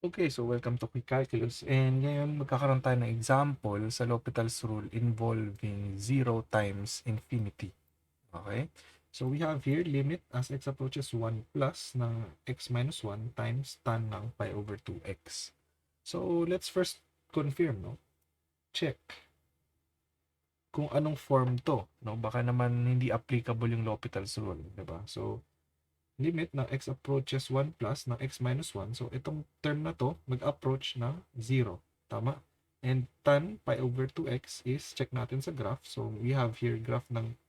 Okay, so welcome to Quick Calculus. And ngayon magkakaroon tayo ng example sa L'Hopital's rule involving 0 times infinity. Okay? So we have here limit as x approaches 1 plus ng x minus 1 times tan ng pi over 2x. So let's first confirm, no? Check kung anong form to, no? Baka naman hindi applicable yung L'Hopital's rule, 'di ba? So limit ng x approaches 1 plus ng x minus 1. So, itong term na to, mag-approach ng 0. Tama? And tan pi over 2x is, check natin sa graph. So, we have here graph ng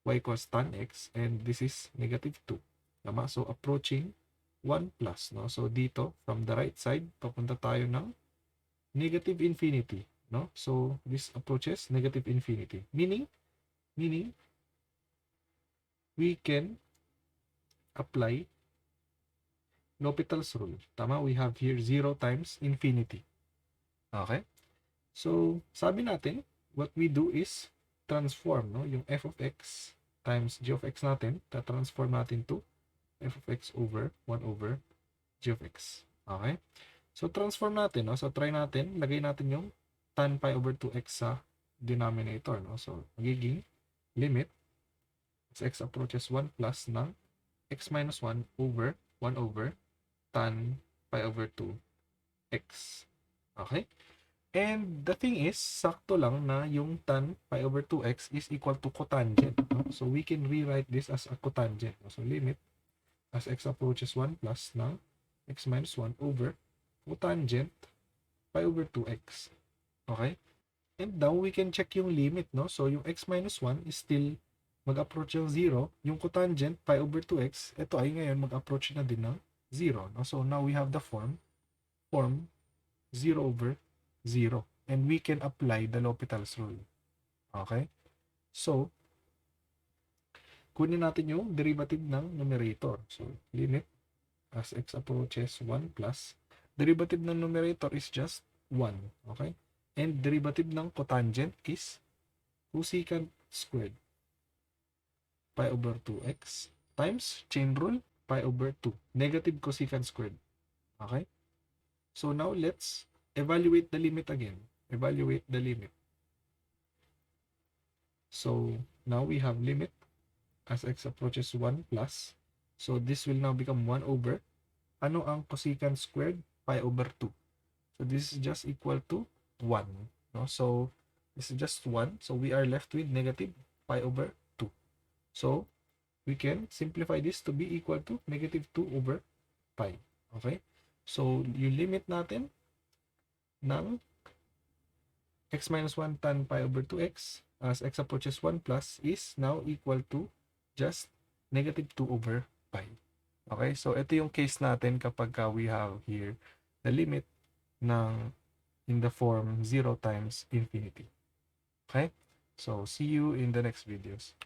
y equals tan x and this is negative 2. Tama? So, approaching 1 plus. No? So, dito, from the right side, papunta tayo ng negative infinity. No? So, this approaches negative infinity. Meaning, we can apply L'Hopital's rule. Tama? We have here 0 times infinity. Okay? So, sabi natin, what we do is transform, no? Yung f of x times g of x natin, ta-transform natin to f of x over 1 over g of x. Okay? So, transform natin, no? So, try natin, lagay natin yung tan pi over 2x sa denominator, no? So, magiging limit as x approaches 1 plus ng x minus 1 over 1 over tan pi over 2x. Okay? And the thing is, sakto lang na yung tan pi over 2x is equal to cotangent. No? So, we can rewrite this as a cotangent. So, limit as x approaches 1 plus ng x minus 1 over cotangent pi over 2x. Okay? And now, we can check yung limit. No? So, yung x minus 1 is still mag-approach yung 0, yung cotangent pi over 2x, ito ay ngayon mag-approach na din ng 0. No? So now we have the form 0 over 0. And we can apply the L'Hopital's rule. Okay? So, kunin natin yung derivative ng numerator. So, limit as x approaches 1 plus, derivative ng numerator is just 1. Okay? And derivative ng cotangent is cosecant squared pi over 2x times chain rule pi over 2. Negative cosecant squared. Okay? So now let's evaluate the limit again. Evaluate the limit. So now we have limit as x approaches 1 plus. So this will now become 1 over. Ano ang cosecant squared? Pi over 2. So this is just equal to 1. No? So this is just 1. So we are left with negative pi over 2. So, we can simplify this to be equal to negative 2 over pi. Okay? So, yung limit natin ng x minus 1 tan pi over 2x as x approaches 1 plus is now equal to just negative 2 over pi. Okay? So, ito yung case natin kapag we have here the limit ng in the form 0 times infinity. Okay? So, see you in the next videos.